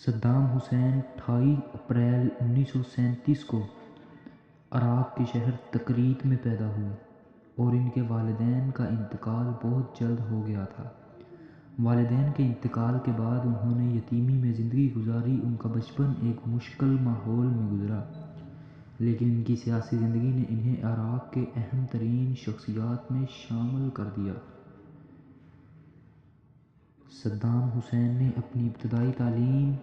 Saddam Hussein 28 April 1937 کو عراق کے شہر تکریت میں پیدا ہوئے اور ان کے والدین کا انتقال بہت جلد ہو گیا تھا۔ والدین کے انتقال کے بعد انہوں نے یتیمی میں زندگی گزاری۔ ان کا بچپن ایک مشکل ماحول میں گزرا، لیکن ان کی سیاسی زندگی نے انہیں عراق کے اہم ترین شخصیات میں شامل کر دیا۔ صدام حسین نے اپنی ابتدائی تعلیم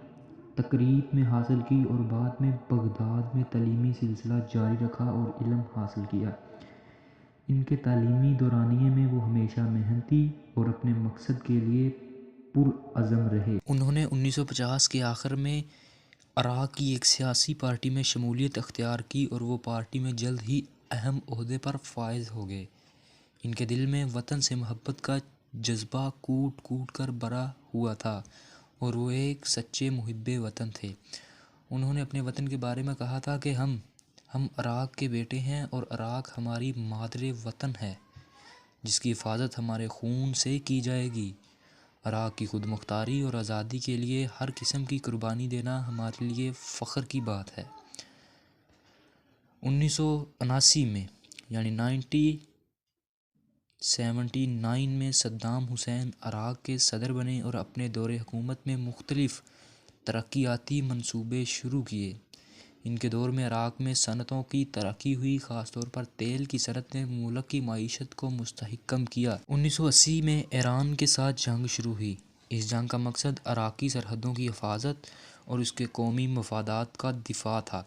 تکریت میں حاصل کی اور بعد میں بغداد میں تعلیمی سلسلہ جاری رکھا اور علم حاصل کیا۔ ان کے تعلیمی دورانیے میں وہ ہمیشہ محنتی اور اپنے مقصد کے لیے پرعزم رہے۔ انہوں نے 1950 کے آخر میں عراق کی ایک سیاسی پارٹی میں شمولیت اختیار کی اور وہ پارٹی میں جلد ہی اہم عہدے پر فائز ہو گئے۔ ان کے دل میں وطن سے محبت کا جذبہ کوٹ کوٹ کر بھرا ہوا تھا اور وہ ایک سچے محب وطن تھے۔ انہوں نے اپنے وطن کے بارے میں کہا تھا کہ ہم عراق کے بیٹے ہیں اور عراق ہماری مادر وطن ہے جس کی حفاظت ہمارے خون سے کی جائے گی۔ عراق کی خود مختاری اور آزادی کے لیے ہر قسم کی قربانی دینا ہمارے لیے فخر کی بات ہے۔ 1979 میں یعنی 1979 میں صدام حسین عراق کے صدر بنے اور اپنے دور حکومت میں مختلف ترقیاتی منصوبے شروع کیے۔ ان کے دور میں عراق میں صنعتوں کی ترقی ہوئی، خاص طور پر تیل کی صنعت نے ملک کی معیشت کو مستحکم کیا۔ 1980 میں ایران کے ساتھ جنگ شروع ہوئی۔ اس جنگ کا مقصد عراقی سرحدوں کی حفاظت اور اس کے قومی مفادات کا دفاع تھا۔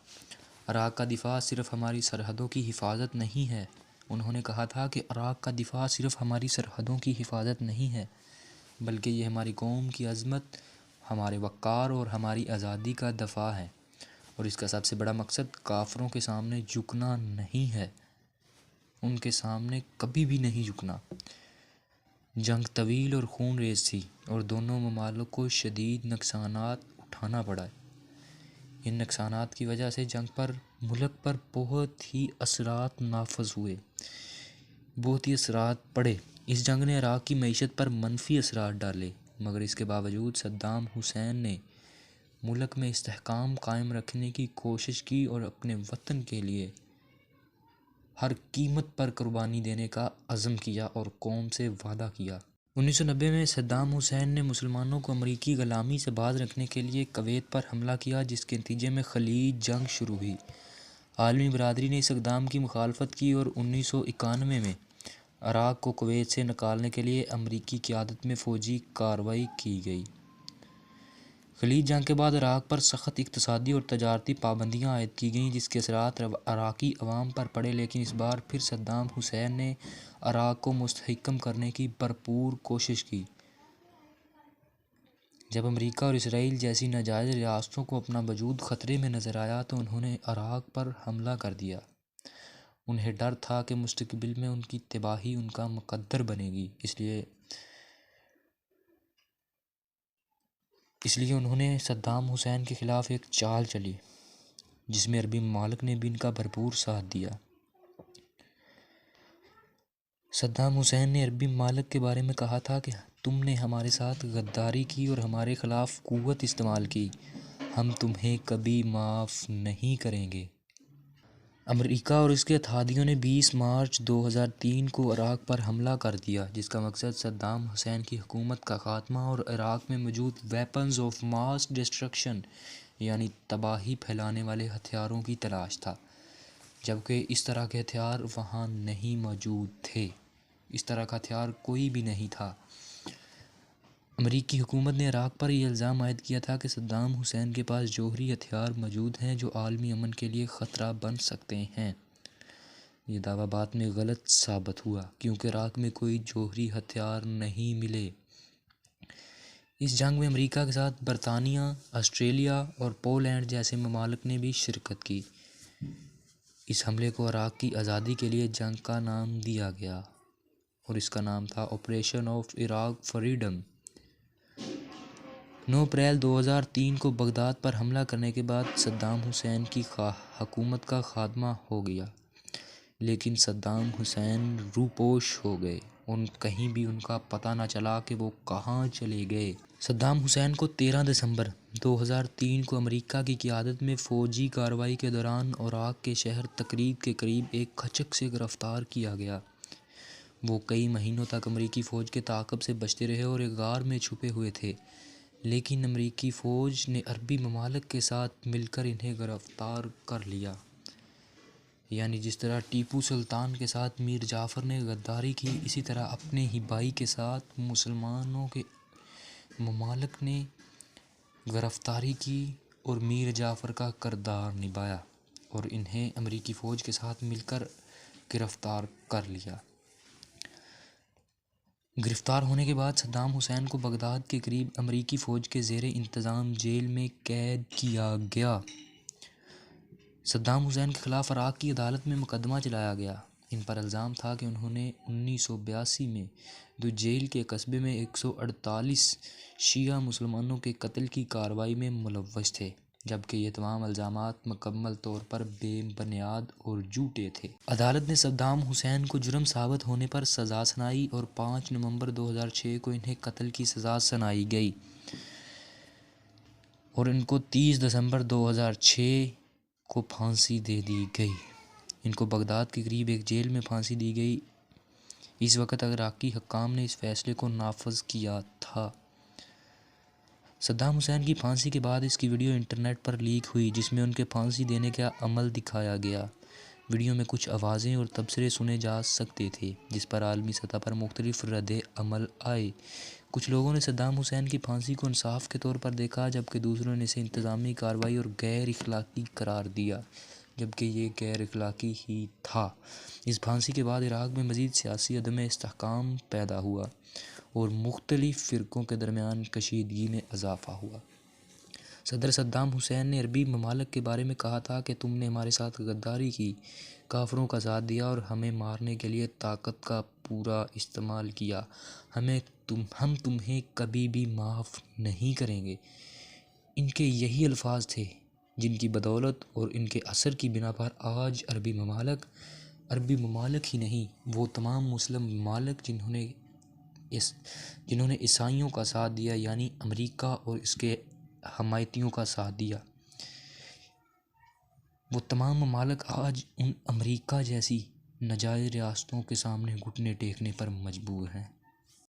عراق کا دفاع صرف ہماری سرحدوں کی حفاظت نہیں ہے، انہوں نے کہا تھا کہ عراق کا دفاع صرف ہماری سرحدوں کی حفاظت نہیں ہے بلکہ یہ ہماری قوم کی عظمت، ہمارے وقار اور ہماری آزادی کا دفاع ہے، اور اس کا سب سے بڑا مقصد کافروں کے سامنے جھکنا نہیں ہے، ان کے سامنے کبھی بھی نہیں جھکنا۔ جنگ طویل اور خون ریز تھی اور دونوں ممالک کو شدید نقصانات اٹھانا پڑا۔ ان نقصانات کی وجہ سے جنگ پر ملک پر بہت ہی اثرات نافذ ہوئے، بہت ہی اثرات پڑے۔ اس جنگ نے عراق کی معیشت پر منفی اثرات ڈالے، مگر اس کے باوجود صدام حسین نے ملک میں استحکام قائم رکھنے کی کوشش کی اور اپنے وطن کے لیے ہر قیمت پر قربانی دینے کا عزم کیا اور قوم سے وعدہ کیا۔ 1990 میں صدام حسین نے مسلمانوں کو امریکی غلامی سے باز رکھنے کے لیے کویت پر حملہ کیا، جس کے نتیجے میں خلیج جنگ شروع ہوئی۔ عالمی برادری نے اس اقدام کی مخالفت کی اور 1991 میں عراق کو کویت سے نکالنے کے لیے امریکی قیادت میں فوجی کارروائی کی گئی۔ خلیج جنگ کے بعد عراق پر سخت اقتصادی اور تجارتی پابندیاں عائد کی گئیں، جس کے اثرات عراقی عوام پر پڑے، لیکن اس بار پھر صدام حسین نے عراق کو مستحکم کرنے کی بھرپور کوشش کی۔ جب امریکہ اور اسرائیل جیسی ناجائز ریاستوں کو اپنا وجود خطرے میں نظر آیا تو انہوں نے عراق پر حملہ کر دیا۔ انہیں ڈر تھا کہ مستقبل میں ان کی تباہی ان کا مقدر بنے گی، اس لیے انہوں نے صدام حسین کے خلاف ایک چال چلی جس میں عربی ممالک نے بھی ان کا بھرپور ساتھ دیا۔ صدام حسین نے عربی ممالک کے بارے میں کہا تھا کہ تم نے ہمارے ساتھ غداری کی اور ہمارے خلاف قوت استعمال کی، ہم تمہیں کبھی معاف نہیں کریں گے۔ امریکہ اور اس کے اتحادیوں نے 20 مارچ 2003 کو عراق پر حملہ کر دیا، جس کا مقصد صدام حسین کی حکومت کا خاتمہ اور عراق میں موجود ویپنز آف ماس ڈسٹرکشن یعنی تباہی پھیلانے والے ہتھیاروں کی تلاش تھا، جبکہ اس طرح کے ہتھیار وہاں نہیں موجود تھے۔ اس طرح کا ہتھیار کوئی بھی نہیں تھا۔ امریکی حکومت نے عراق پر یہ الزام عائد کیا تھا کہ صدام حسین کے پاس جوہری ہتھیار موجود ہیں جو عالمی امن کے لیے خطرہ بن سکتے ہیں۔ یہ دعویٰ بعد میں غلط ثابت ہوا کیونکہ عراق میں کوئی جوہری ہتھیار نہیں ملے۔ اس جنگ میں امریکہ کے ساتھ برطانیہ، آسٹریلیا اور پولینڈ جیسے ممالک نے بھی شرکت کی۔ اس حملے کو عراق کی آزادی کے لیے جنگ کا نام دیا گیا اور اس کا نام تھا operation of Iraq freedom. 9 April 2003 کو بغداد پر حملہ کرنے کے بعد صدام حسین کی حکومت کا خاتمہ ہو گیا، لیکن صدام حسین روپوش ہو گئے اور کہیں بھی ان کا پتہ نہ چلا کہ وہ کہاں چلے گئے۔ صدام حسین کو 13 دسمبر 2003 کو امریکہ کی قیادت میں فوجی کارروائی کے دوران عراق کے شہر تقریب کے قریب ایک خچک سے گرفتار کیا گیا۔ وہ کئی مہینوں تک امریکی فوج کے تعاقب سے بچتے رہے اور ایک غار میں چھپے ہوئے تھے، لیکن امریکی فوج نے عربی ممالک کے ساتھ مل کر انہیں گرفتار کر لیا۔ یعنی جس طرح ٹیپو سلطان کے ساتھ میر جعفر نے غداری کی، اسی طرح اپنے ہی بھائی کے ساتھ مسلمانوں کے ممالک نے گرفتاری کی اور میر جعفر کا کردار نبھایا اور انہیں امریکی فوج کے ساتھ مل کر گرفتار کر لیا۔ گرفتار ہونے کے بعد صدام حسین کو بغداد کے قریب امریکی فوج کے زیر انتظام جیل میں قید کیا گیا۔ صدام حسین کے خلاف عراق کی عدالت میں مقدمہ چلایا گیا۔ ان پر الزام تھا کہ انہوں نے 1982 میں دوجیل کے قصبے میں 148 شیعہ مسلمانوں کے قتل کی کارروائی میں ملوث تھے، جبکہ یہ تمام الزامات مکمل طور پر بے بنیاد اور جھوٹے تھے۔ عدالت نے صدام حسین کو جرم ثابت ہونے پر سزا سنائی اور 5 نومبر 2006 کو انہیں قتل کی سزا سنائی گئی اور ان کو 30 دسمبر 2006 کو پھانسی دے دی گئی۔ ان کو بغداد کے قریب ایک جیل میں پھانسی دی گئی۔ اس وقت عراقی حکام نے اس فیصلے کو نافذ کیا تھا۔ صدام حسین کی پھانسی کے بعد اس کی ویڈیو انٹرنیٹ پر لیک ہوئی، جس میں ان کے پھانسی دینے کا عمل دکھایا گیا۔ ویڈیو میں کچھ آوازیں اور تبصرے سنے جا سکتے تھے، جس پر عالمی سطح پر مختلف رد عمل آئے۔ کچھ لوگوں نے صدام حسین کی پھانسی کو انصاف کے طور پر دیکھا، جبکہ دوسروں نے اسے انتظامی کارروائی اور غیر اخلاقی قرار دیا، جبکہ یہ غیر اخلاقی ہی تھا۔ اس پھانسی کے بعد عراق میں مزید سیاسی عدم استحکام پیدا ہوا اور مختلف فرقوں کے درمیان کشیدگی میں اضافہ ہوا۔ صدر صدام حسین نے عربی ممالک کے بارے میں کہا تھا کہ تم نے ہمارے ساتھ غداری کی، کافروں کا ساتھ دیا اور ہمیں مارنے کے لیے طاقت کا پورا استعمال کیا۔ ہم تمہیں کبھی بھی معاف نہیں کریں گے۔ ان کے یہی الفاظ تھے جن کی بدولت اور ان کے اثر کی بنا پر آج عربی ممالک ہی نہیں، وہ تمام مسلم ممالک جنہوں نے عیسائیوں کا ساتھ دیا، یعنی امریکہ اور اس کے حمایتیوں کا ساتھ دیا، وہ تمام ممالک آج ان امریکہ جیسی ناجائز ریاستوں کے سامنے گھٹنے ٹیکنے پر مجبور ہیں۔